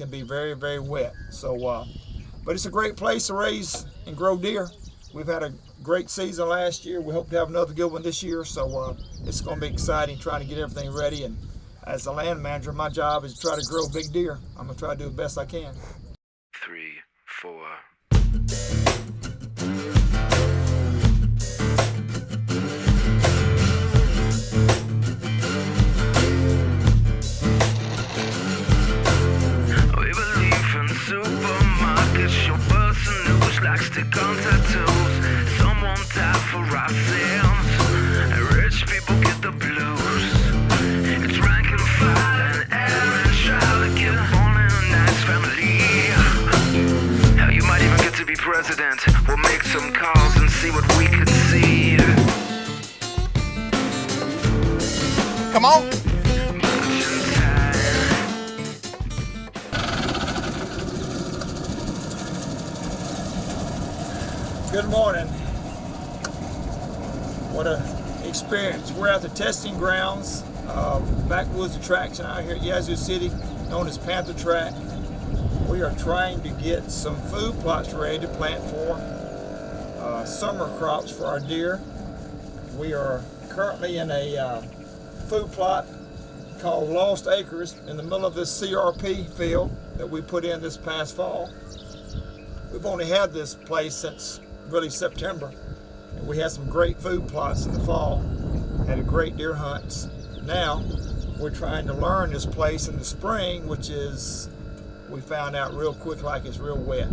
can be very, very wet. So, but it's a great place to raise and grow deer. We've had a great season last year. We hope to have another good one this year. So it's going to be exciting trying to get everything ready. And as the land manager, my job is to try to grow big deer. I'm going to try to do the best I can. 3, 4. We believe in supermarkets. Your person who likes to gun tattoos. Someone died for our sins, and rich people get the blues. It's rank and file and air and trial to get born in a nice family. Hell, you might even get to be president. We'll make some calls and see what we could see. Come on. Good morning. What an experience. We're at the testing grounds of backwoods attraction out here at Yazoo City, known as Panther Track. We are trying to get some food plots ready to plant for summer crops for our deer. We are currently in a food plot called Lost Acres in the middle of this CRP field that we put in this past fall. We've only had this place since really September, and we had some great food plots in the fall, had great deer hunts. Now we're trying to learn this place in the spring, which is, we found out real quick, like it's real wet.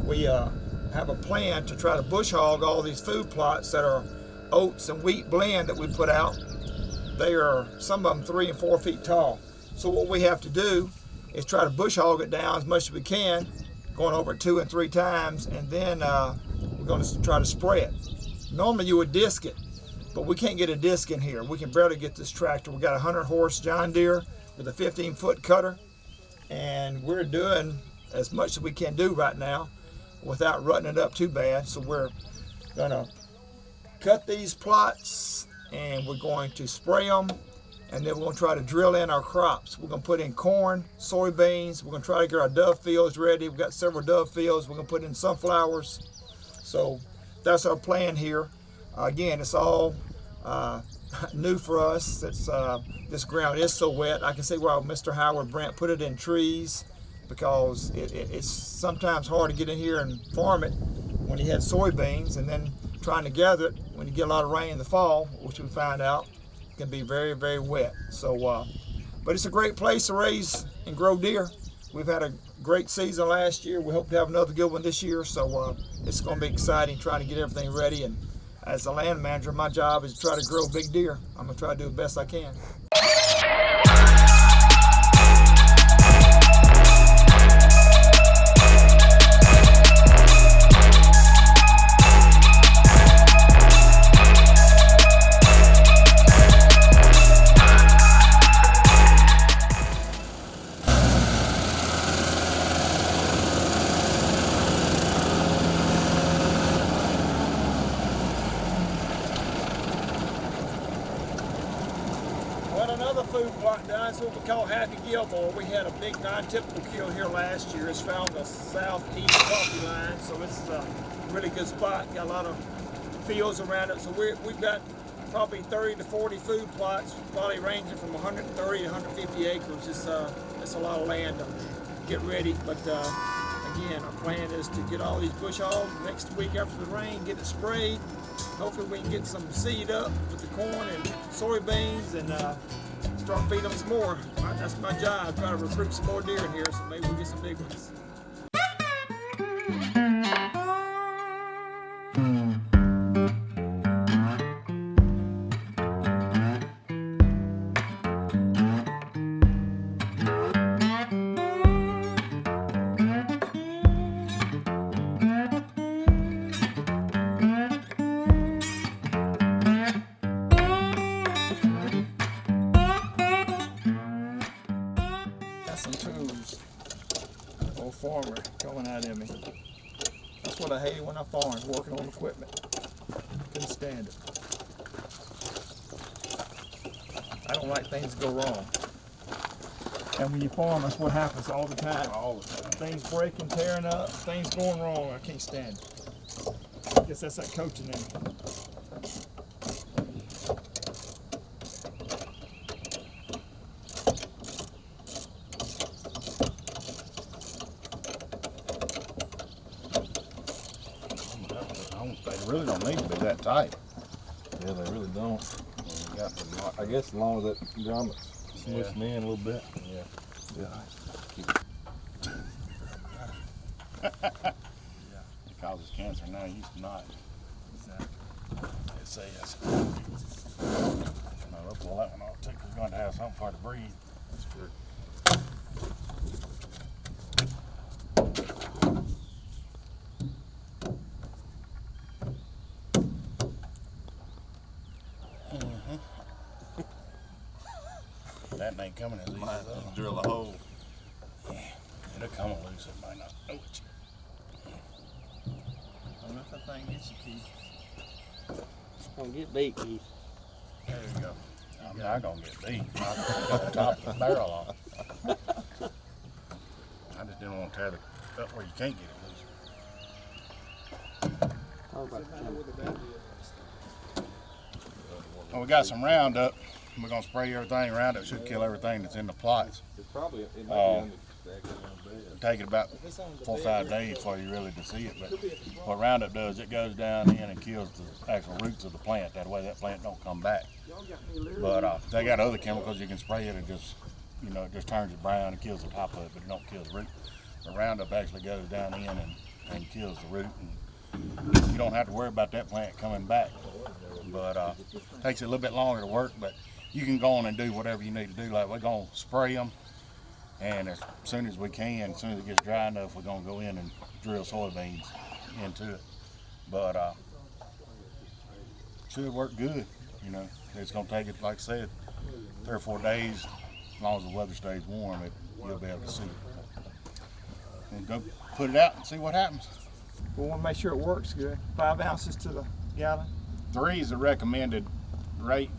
We have a plan to try to bush hog all these food plots that are oats and wheat blend that we put out. They are, some of them 3 and 4 feet tall. So what we have to do is try to bush hog it down as much as we can, going over 2 and 3 times, and then we're going to try to spray it. Normally you would disc it, but we can't get a disc in here. We can barely get this tractor. We got a 100-horse John Deere with a 15-foot cutter, and we're doing as much as we can do right now without rutting it up too bad. So we're going to cut these plots, and we're going to spray them, and then we're going to try to drill in our crops. We're going to put in corn, soybeans. We're going to try to get our dove fields ready. We've got several dove fields. We're going to put in sunflowers. So that's our plan here. Again, it's all new for us. This ground is so wet. I can see why Mr. Howard Brent put it in trees, because it's sometimes hard to get in here and farm it when you had soybeans, and then trying to gather it when you get a lot of rain in the fall, which we find out can be very, very wet. So, but it's a great place to raise and grow deer. We've had a great season last year. We hope to have another good one this year. So it's going to be exciting trying to get everything ready. And as the land manager, my job is to try to grow big deer. I'm going to try to do the best I can. Another food plot down, it's what we call Happy Gilbert. We had a big non-typical kill here last year. It's found the southeast property line, so it's a really good spot. Got a lot of fields around it, so we've got probably 30 to 40 food plots, probably ranging from 130 to 150 acres. It's a lot of land to get ready, but again, our plan is to get all these bush hogs next week after the rain, get it sprayed. Hopefully we can get some seed up with the corn and soybeans, and start feeding them some more. That's my job, try to recruit some more deer in here, so maybe we'll get some big ones. Some tools. Old farmer coming out at me. That's what I hate when I farm, working on equipment. Couldn't stand it. I don't like things to go wrong. And when you farm, that's what happens all the time. All the time. Things breaking, tearing up, things going wrong. I can't stand it. I guess that's that coaching in me. They really don't need to be that tight. Yeah, they really don't. You got to I guess as long as that grommet's smooshing in a little bit. Yeah. It causes cancer now. It used to not. It says. No, they'll pull that one off too. 'Cause we're going to have something for it to breathe. That's true. That ain't coming as easy as that. Drill a hole. Yeah, it'll come loose. It might not know it. Don't let that thing get you, Keith. Gonna get beat, Keith. There you go. I'm not gonna get beat. I'm gonna cut the top of the barrel off. I just didn't want to tear the up where you can't get it loose. Talk about the chemical. Well, we got some Roundup. We're gonna spray everything. Roundup should kill everything that's in the plots. It's probably, it might Oh. be under the bed. It'll take it about 4 or 5 days before you really to see it. But what Roundup does, it goes down in and kills the actual roots of the plant. That way that plant don't come back. But they got other chemicals you can spray it. It just, it just turns it brown and kills the top of it, but it don't kill the root. The Roundup actually goes down in and kills the root. And you don't have to worry about that plant coming back. But takes it a little bit longer to work, but you can go on and do whatever you need to do. Like we're gonna spray them, and as soon as we can, as soon as it gets dry enough, we're gonna go in and drill soybeans into it. But should work good. It's gonna take it, like I said, 3 or 4 days. As long as the weather stays warm, you'll be able to see it. And go put it out and see what happens. We want to make sure it works good. 5 ounces to the gallon. 3 is the recommended rate,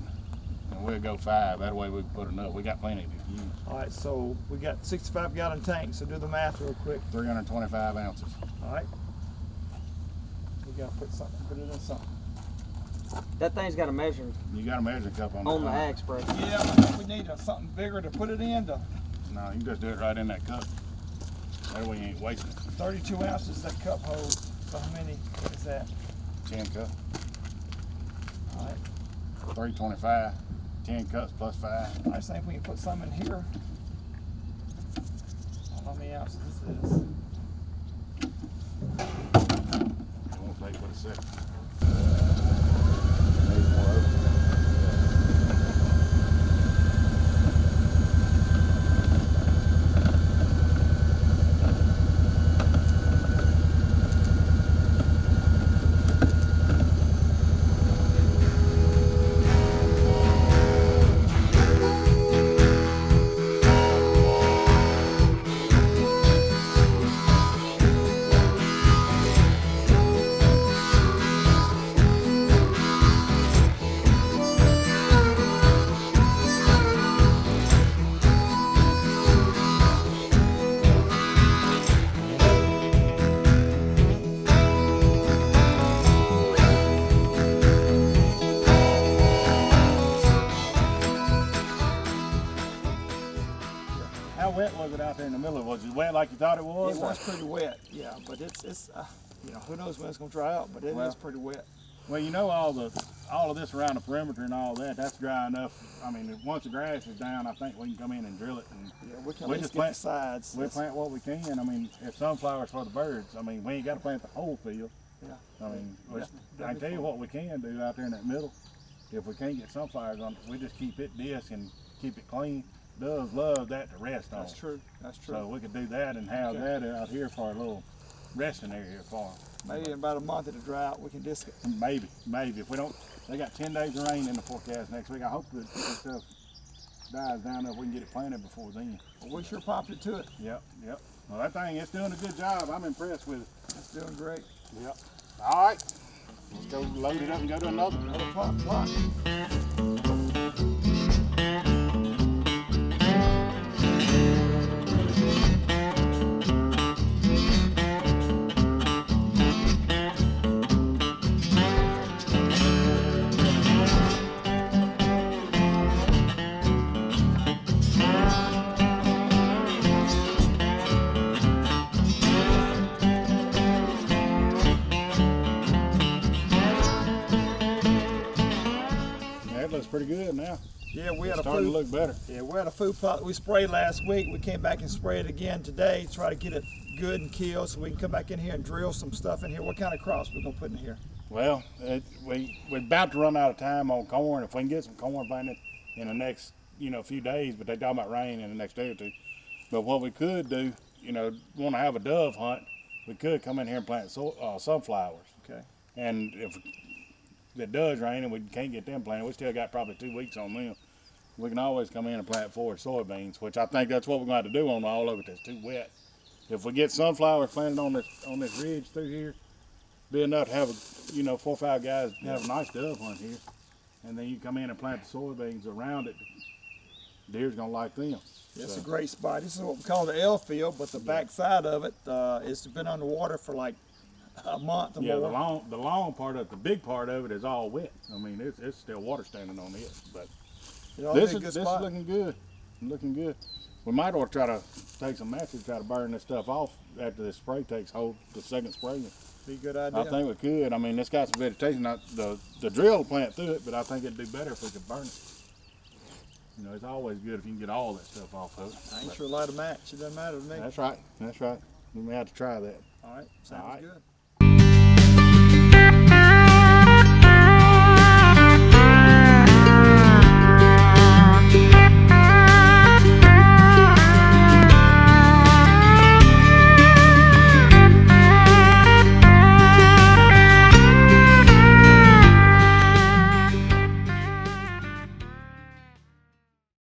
and we'll go 5. That way we can put enough. We got plenty to use. All right, so we got 65-gallon tanks, so do the math real quick. 325 ounces. All right. We got to put it in something. That thing's got a measure You got a measuring cup on on the front. ag spray. Yeah, I think we need something bigger to put it in. No, you can just do it right in that cup. That way you ain't wasting it. 32 ounces that cup holds. So how many is that? 10 cups. All right. 325. 10 cups plus 5. I just think we can put some in here. I don't know how many ounces this is. It won't take but a second. Maybe more open. How wet was it out there in the middle? Was it wet like you thought it was? It was pretty wet, yeah, but it's who knows when it's gonna dry out, but it is pretty wet. Well, all of this around the perimeter and all that, that's dry enough. I mean, once the grass is down, I think we can come in and drill it. And Yeah, we can We at just least get the sides. we plant what we can. I mean, if sunflowers for the birds, I mean, we ain't got to plant the whole field. Yeah. I mean, Yeah, I can tell you what we can do out there in that middle. If we can't get sunflowers on, we just keep it disc and keep it clean. Doves love that to rest on. That's true. That's true. So we could do that and have that out here for a little resting area for them. Maybe in about a month it'll dry out. We can disc it. Maybe. If we don't, they got 10 days of rain in the forecast next week. I hope that this stuff dies down there. We can get it planted before then. Well, we sure popped it to it. Yep. Well, that thing, it's doing a good job. I'm impressed with it. It's doing great. Yep. All right. Let's go load it up and go to another. Another plot. pretty good now. Yeah, we It's had a starting to food. look better. Yeah, we had a food plot we sprayed last week. We came back and sprayed again today to try to get it good and killed so we can come back in here and drill some stuff in here. What kind of crops we gonna put in here? Well, we're about to run out of time on corn. If we can get some corn planted in the next, few days, but they talking about rain in the next day or two. But what we could do, want to have a dove hunt, we could come in here and plant sunflowers. Okay. And if it does rain and we can't get them planted, we still got probably 2 weeks on them. We can always come in and plant forward soybeans, which I think that's what we're going to have to do on all of it that's too wet. If we get sunflowers planted on this ridge through here, be enough to have 4 or 5 guys have a nice dove hunt here, and then you come in and plant the soybeans around it. Deer's gonna like them. It's So, a great spot. This is what we call the L field, but the back side of it, it's been underwater for like a month or yeah, more. the long part of the big part of it is all wet. I mean, it's still water standing on it, but You know, this it's a is good spot. looking good. Looking good. We might ought to try to take some matches, try to burn this stuff off after this spray takes hold. The second spray. Be a good idea. I think we could. I mean, it's got some vegetation. The drill will plant through it, but I think it'd do better if we could burn it. It's always good if you can get all that stuff off of it. Thanks for light a match. It doesn't matter to me. That's right. That's right. We may have to try that. All right. Sounds All right. good.